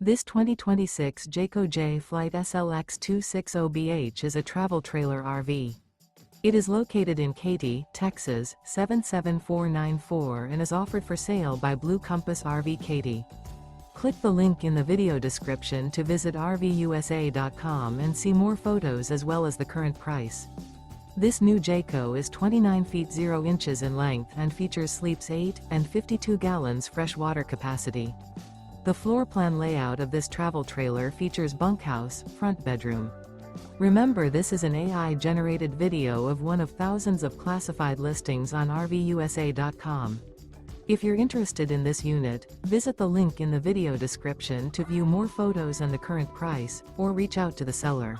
This 2026 Jayco Jay Flight SLX 260BH is a travel trailer RV. It is located in Katy, Texas, 77494 and is offered for sale by Blue Compass RV Katy. Click the link in the video description to visit RVUSA.com and see more photos as well as the current price. This new Jayco is 29 feet 0 inches in length and features sleeps 8 and 52 gallons fresh water capacity. The floor plan layout of this travel trailer features bunkhouse, front bedroom. Remember, this is an AI-generated video of one of thousands of classified listings on RVUSA.com. If you're interested in this unit, visit the link in the video description to view more photos and the current price, or reach out to the seller.